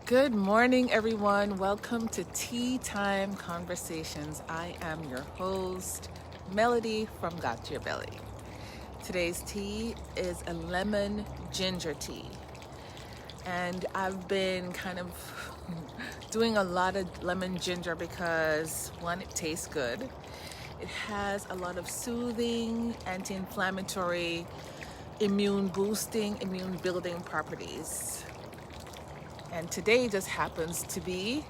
Good morning, everyone. Welcome to Tea Time Conversations. I am your host, Melody from Got Your Belly. Today's tea is a lemon ginger tea. And I've been kind of doing a lot of lemon ginger because, one, it tastes good. It has a lot of soothing, anti-inflammatory, immune boosting, immune building properties. And today just happens to be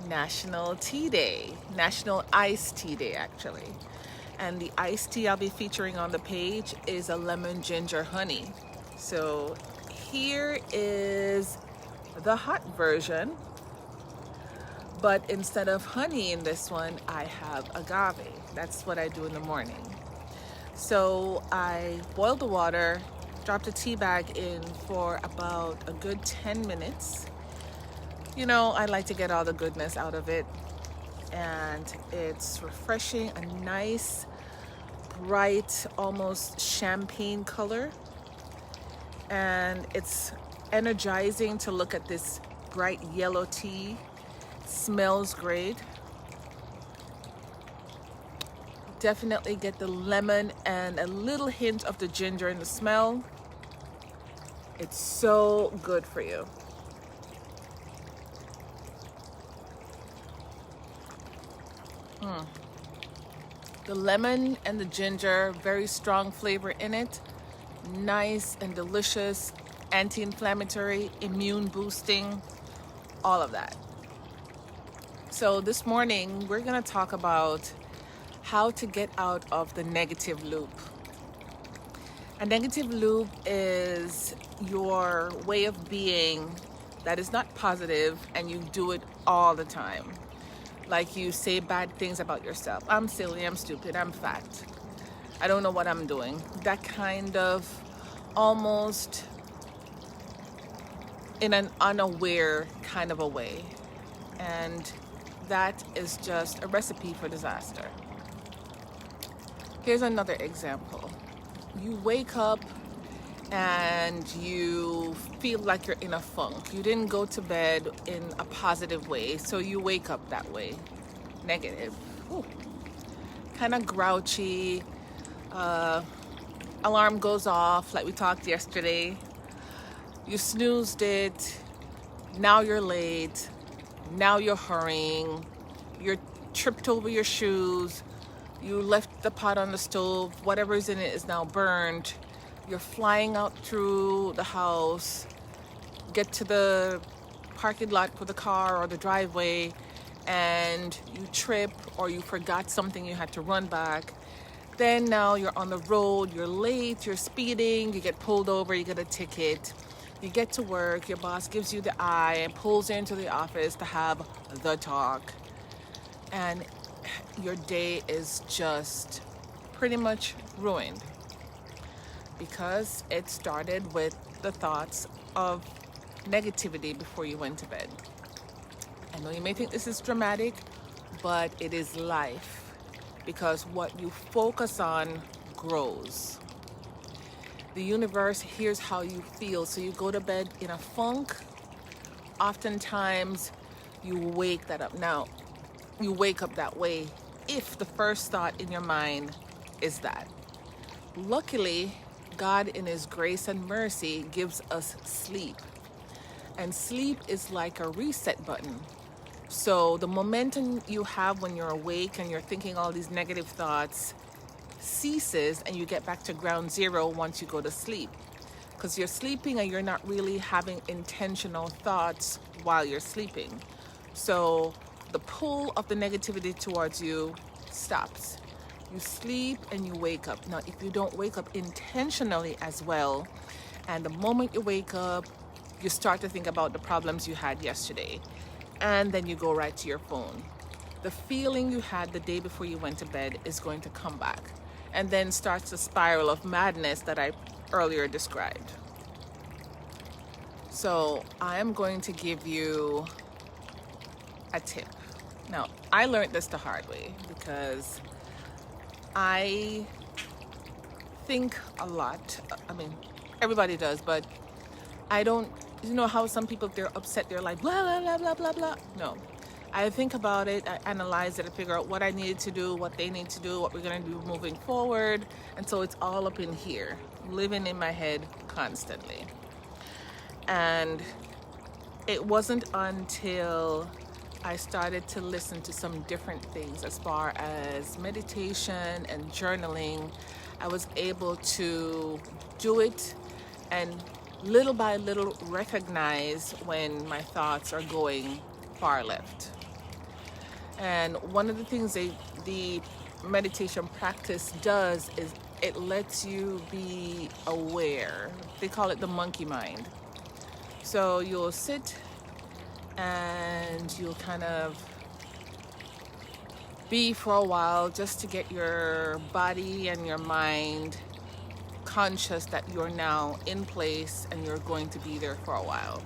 National Tea Day, National Iced Tea Day, actually. And the iced tea I'll be featuring on the page is a lemon ginger honey. So here is the hot version, but instead of honey in this one, I have agave. That's what I do in the morning. So I boiled the water, dropped the tea bag in for about a good 10 minutes. You know, I like to get all the goodness out of it. And it's refreshing, a nice, bright, almost champagne color. And it's energizing to look at this bright yellow tea. It smells great. Definitely get the lemon and a little hint of the ginger in the smell. It's so good for you. The lemon and the ginger, very strong flavor in it. Nice and delicious, anti-inflammatory, immune boosting, all of that. So this morning, we're gonna talk about how to get out of the negative loop. A negative loop is your way of being that is not positive and you do it all the time. Like you say bad things about yourself. I'm silly, I'm stupid, I'm fat. I don't know what I'm doing. That kind of almost in an unaware kind of a way. And that is just a recipe for disaster. Here's another example. You wake up and you feel like you're in a funk. You didn't go to bed in a positive way, so you wake up that way, negative. Kind of grouchy. Alarm goes off like we talked yesterday. You snoozed it. Now you're late. Now you're hurrying. You're tripped over your shoes. You left the pot on the stove. Whatever's in it is now burned. You're flying out through the house, get to the parking lot for the car or the driveway, and you trip or you forgot something, you had to run back. Then now you're on the road, you're late, you're speeding, you get pulled over, you get a ticket. You get to work, your boss gives you the eye and pulls you into the office to have the talk. And your day is just pretty much ruined. Because it started with the thoughts of negativity before you went to bed. I know you may think this is dramatic, but it is life. Because what you focus on grows. The universe hears how you feel, so you go to bed in a funk. Oftentimes, you wake that up. Now, you wake up that way if the first thought in your mind is that. Luckily, God in His grace and mercy gives us sleep. And sleep is like a reset button. So the momentum you have when you're awake and you're thinking all these negative thoughts ceases and you get back to ground zero once you go to sleep. Because you're sleeping and you're not really having intentional thoughts while you're sleeping. So the pull of the negativity towards you stops. You sleep and you wake up. Now, if you don't wake up intentionally as well, and the moment you wake up, you start to think about the problems you had yesterday, and then you go right to your phone. The feeling you had the day before you went to bed is going to come back, and then starts the spiral of madness that I earlier described. So I am going to give you a tip. Now, I learned this the hard way because I think a lot. I mean, everybody does, but I don't you know how some people, if they're upset, they're like, blah, blah, blah, blah, blah, blah. No. I think about it, I analyze it, I figure out what I needed to do, what they need to do, what we're going to do moving forward. And so it's all up in here, living in my head constantly. And it wasn't until I started to listen to some different things as far as meditation and journaling, I was able to do it and little by little recognize when my thoughts are going far left. And one of the things the meditation practice does is it lets you be aware. They call it the monkey mind. So you'll sit and you'll kind of be for a while just to get your body and your mind conscious that you're now in place and you're going to be there for a while.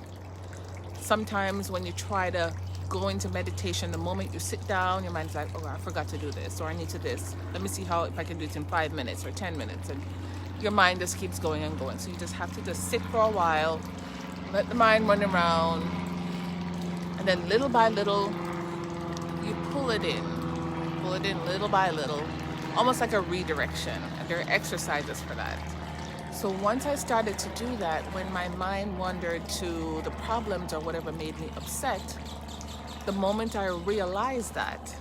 Sometimes when you try to go into meditation, the moment you sit down, your mind's like, oh, I forgot to do this, or I need to this. Let me see if I can do it in 5 minutes or 10 minutes. And your mind just keeps going and going. So you just have to just sit for a while, let the mind run around, and then little by little, you pull it in little by little, almost like a redirection. And there are exercises for that. So once I started to do that, when my mind wandered to the problems or whatever made me upset, the moment I realized that,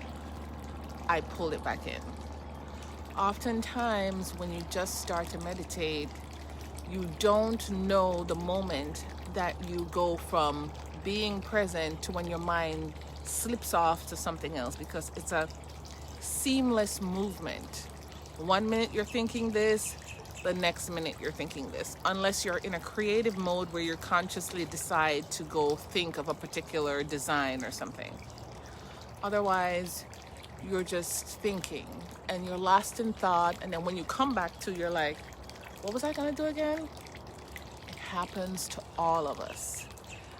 I pulled it back in. Oftentimes, when you just start to meditate, you don't know the moment that you go from being present to when your mind slips off to something else, because it's a seamless movement. 1 minute you're thinking this, the next minute you're thinking this, unless you're in a creative mode where you consciously decide to go think of a particular design or something. Otherwise, you're just thinking and you're lost in thought, and then when you come back to, you're like, what was I gonna do again? It happens to all of us.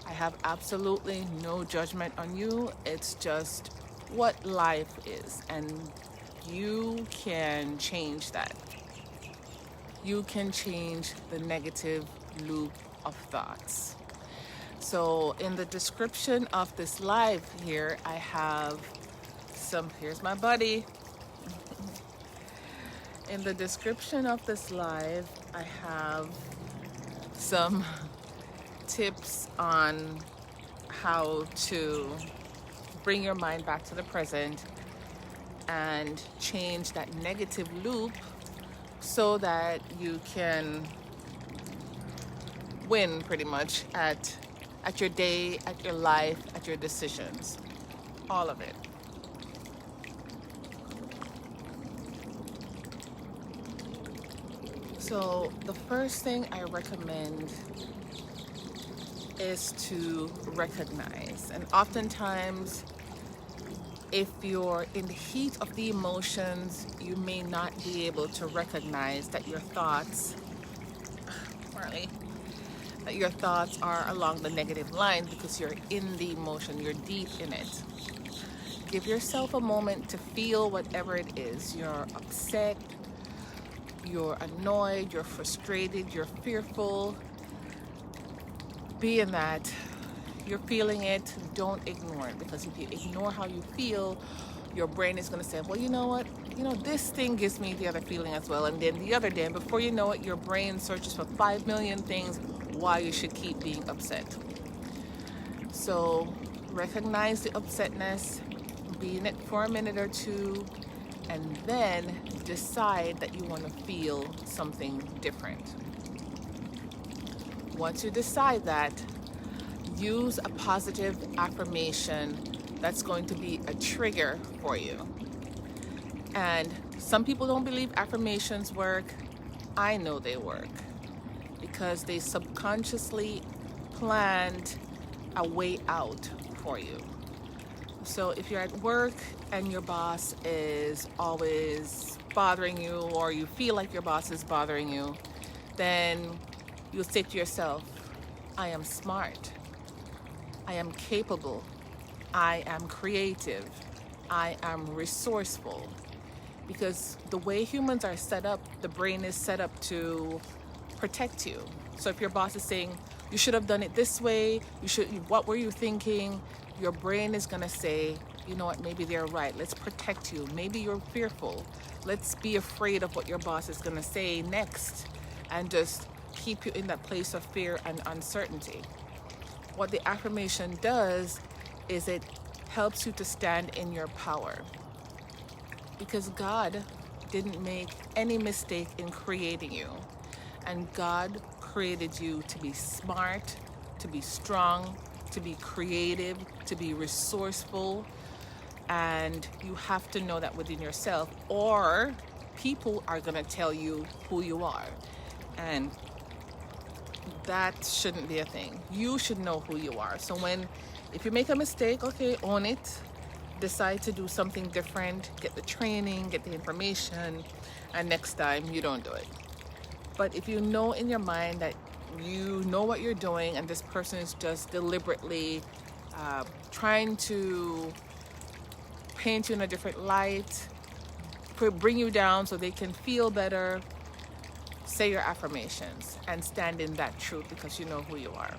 I have absolutely no judgment on you. It's just what life is, and you can change that. You can change the negative loop of thoughts. So in the description of this live here, I have here's my buddy. In the description of this live, I have some tips on how to bring your mind back to the present and change that negative loop so that you can win pretty much at your day, at your life, at your decisions, all of it. So the first thing I recommend is to recognize, and oftentimes if you're in the heat of the emotions, you may not be able to recognize that your thoughts, are along the negative line because you're in the emotion, you're deep in it. Give yourself a moment to feel whatever it is. You're upset, you're annoyed, you're frustrated, you're fearful. Be in that. You're feeling it, don't ignore it, because if you ignore how you feel, your brain is going to say, well, you know what, this thing gives me the other feeling as well, and then the other day, and before you know it, your brain searches for 5 million things why you should keep being upset. So recognize the upsetness, be in it for a minute or two, and then decide that you want to feel something different. Once you decide that, use a positive affirmation that's going to be a trigger for you. And some people don't believe affirmations work. I know they work because they subconsciously planned a way out for you. So if you're at work and your boss is always bothering you, or you feel like your boss is bothering you, then you'll say to yourself, I am smart. I am capable, I am creative, I am resourceful. Because the way humans are set up, the brain is set up to protect you. So if your boss is saying, You should have done it this way. What were you thinking? Your brain is going to say, you know what, maybe they're right. Let's protect you. Maybe you're fearful. Let's be afraid of what your boss is going to say next and just keep you in that place of fear and uncertainty. What the affirmation does is it helps you to stand in your power, because God didn't make any mistake in creating you, and God created you to be smart, to be strong, to be creative, to be resourceful, and you have to know that within yourself, or people are going to tell you who you are, and that shouldn't be a thing. You should know who you are. So if you make a mistake, okay, own it, decide to do something different, get the training, get the information, and next time you don't do it. But if you know in your mind that you know what you're doing and this person is just deliberately trying to paint you in a different light, bring you down so they can feel better, say your affirmations and stand in that truth, because you know who you are.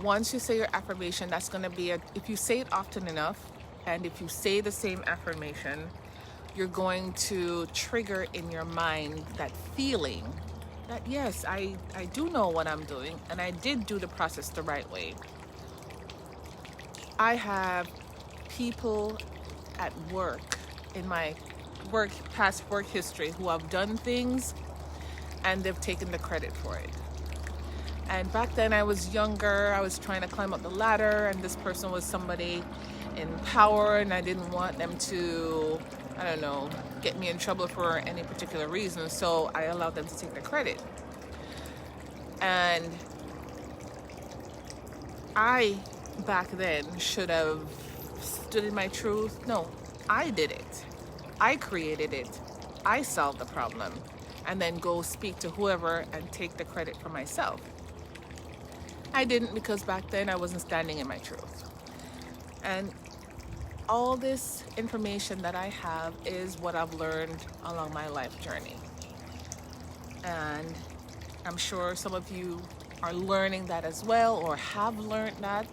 Once you say your affirmation, that's going to be if you say it often enough, and if you say the same affirmation, you're going to trigger in your mind that feeling that, yes, I do know what I'm doing, and I did do the process the right way. I have people at work, in my past work history, who have done things and they've taken the credit for it. And back then I was younger, I was trying to climb up the ladder, and this person was somebody in power, and I didn't want them to, get me in trouble for any particular reason, so I allowed them to take the credit. And I, back then, should have stood in my truth. No, I did it. I created it. I solved the problem. And then go speak to whoever and take the credit for myself. I didn't, because back then I wasn't standing in my truth. And all this information that I have is what I've learned along my life journey. And I'm sure some of you are learning that as well, or have learned that.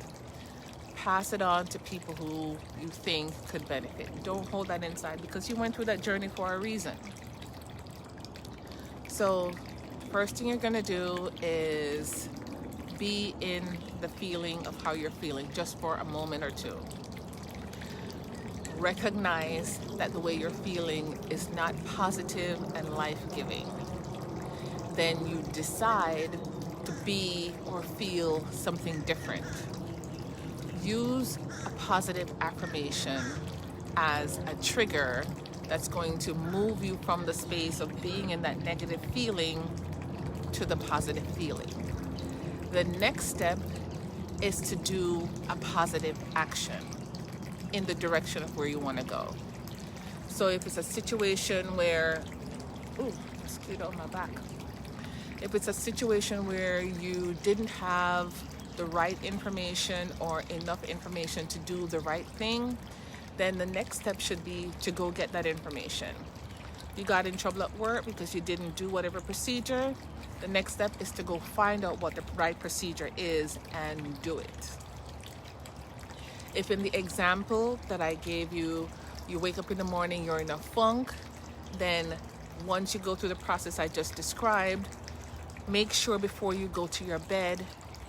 Pass it on to people who you think could benefit. Don't hold that inside, because you went through that journey for a reason. So first thing you're going to do is be in the feeling of how you're feeling, just for a moment or two. Recognize that the way you're feeling is not positive and life-giving. Then you decide to be or feel something different. Use a positive affirmation as a trigger that's going to move you from the space of being in that negative feeling to the positive feeling. The next step is to do a positive action in the direction of where you want to go. So if it's a situation where, mosquito on my back. If it's a situation where you didn't have the right information or enough information to do the right thing, then the next step should be to go get that information. You got in trouble at work because you didn't do whatever procedure, the next step is to go find out what the right procedure is and do it. If in the example that I gave you, you wake up in the morning, you're in a funk, then once you go through the process I just described, make sure before you go to your bed,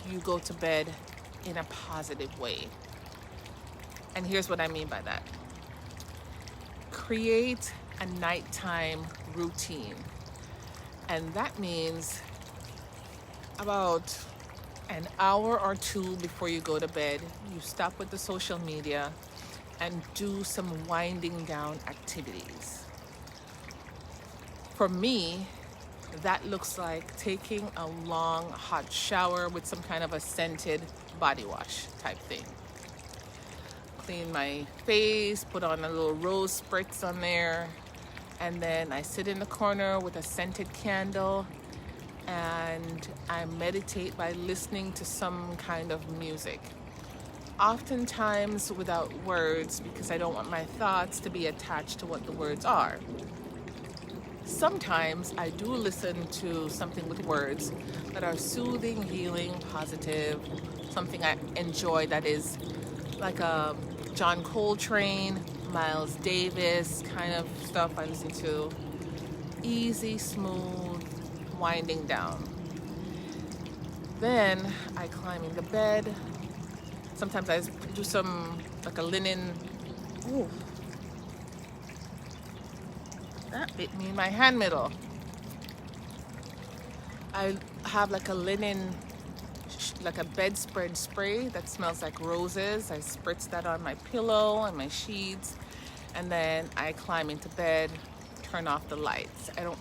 you go to bed in a positive way. And here's what I mean by that. Create a nighttime routine. And that means about an hour or two before you go to bed, you stop with the social media and do some winding down activities. For me, that looks like taking a long hot shower with some kind of a scented body wash type thing. Clean my face, put on a little rose spritz on there, and then I sit in the corner with a scented candle and I meditate by listening to some kind of music. Oftentimes without words, because I don't want my thoughts to be attached to what the words are. sometimes I do listen to something with words that are soothing, healing, positive, something I enjoy that is like a John Coltrane, Miles Davis kind of stuff I listen to. Easy, smooth, winding down. Then I climb in the bed. Sometimes I do some, like a linen. Ooh, that bit me in my hand middle. I have like a linen, like a bedspread spray that smells like roses. I spritz that on my pillow and my sheets, and then I climb into bed, turn off the lights. I don't,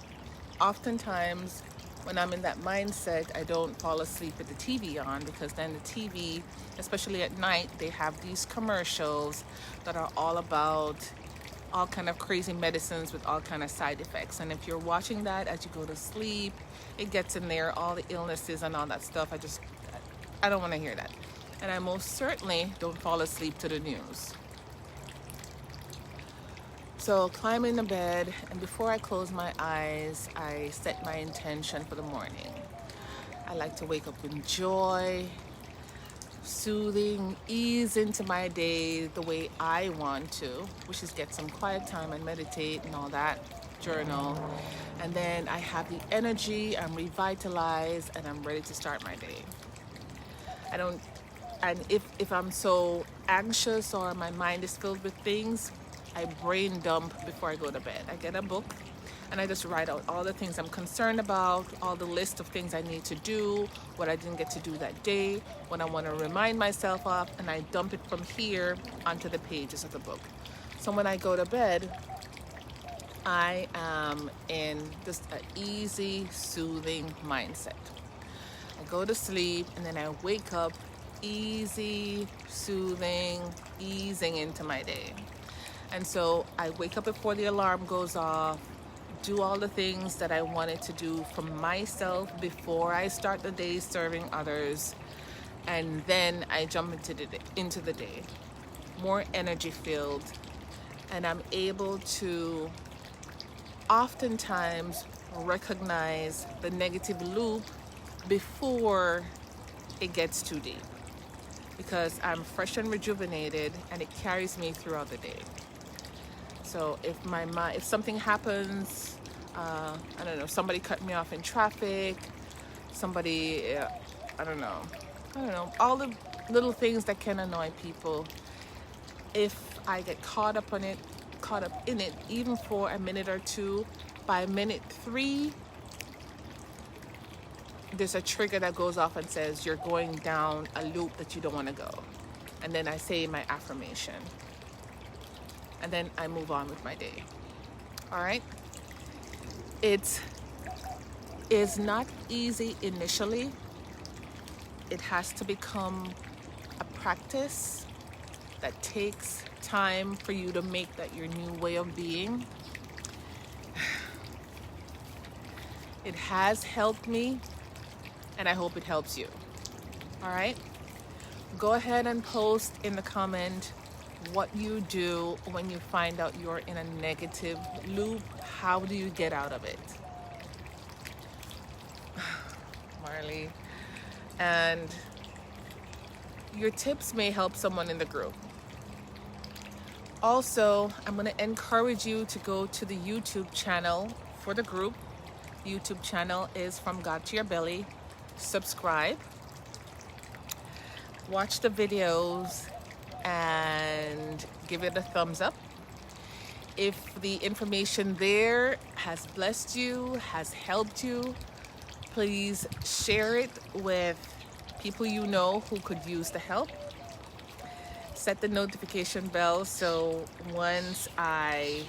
oftentimes when I'm in that mindset, I don't fall asleep with the TV on, because then the TV, especially at night, they have these commercials that are all about all kind of crazy medicines with all kind of side effects. And if you're watching that as you go to sleep, it gets in there, all the illnesses and all that stuff. I don't want to hear that. And I most certainly don't fall asleep to the news. So climb in the bed, and before I close my eyes, I set my intention for the morning. I like to wake up in joy, soothing, ease into my day the way I want to, which is get some quiet time and meditate and all that, journal. And then I have the energy, I'm revitalized, and I'm ready to start my day. And if I'm so anxious or my mind is filled with things, I brain dump before I go to bed. I get a book and I just write out all the things I'm concerned about, all the list of things I need to do, what I didn't get to do that day, what I want to remind myself of, and I dump it from here onto the pages of the book. So when I go to bed, I am in just an easy, soothing mindset. I go to sleep and then I wake up easy, soothing, easing into my day. And so I wake up before the alarm goes off, do all the things that I wanted to do for myself before I start the day serving others, and then I jump into the day, more energy filled, and I'm able to oftentimes recognize the negative loop before it gets too deep, because I'm fresh and rejuvenated, and it carries me throughout the day. So if something happens, I don't know, somebody cut me off in traffic, somebody, I don't know, all the little things that can annoy people. If I get caught up in it, even for a minute or two, by minute 3, there's a trigger that goes off and says, you're going down a loop that you don't want to go. And then I say my affirmation. And then I move on with my day. All right? It is not easy initially. It has to become a practice that takes time for you to make that your new way of being. It has helped me, and I hope it helps you. All right? Go ahead and post in the comment what you do when you find out you're in a negative loop. How do you get out of it? Marley. And your tips may help someone in the group. Also, I'm going to encourage you to go to the YouTube channel for the group. The YouTube channel is From God to Your Belly. Subscribe. Watch the videos and give it a thumbs up. If the information there has blessed you, has helped you, please share it with people you know who could use the help. Set the notification bell so once I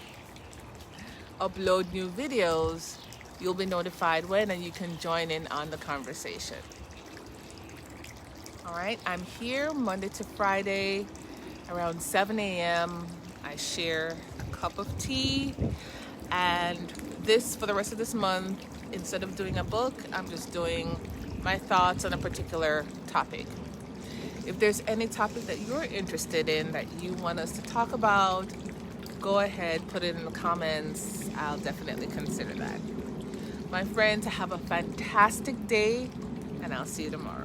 upload new videos, you'll be notified when, and you can join in on the conversation. All right, I'm here Monday to Friday around 7 a.m. I share a cup of tea, and this, for the rest of this month, instead of doing a book, I'm just doing my thoughts on a particular topic. If there's any topic that you're interested in that you want us to talk about, go ahead, put it in the comments. I'll definitely consider that. My friends, have a fantastic day, and I'll see you tomorrow.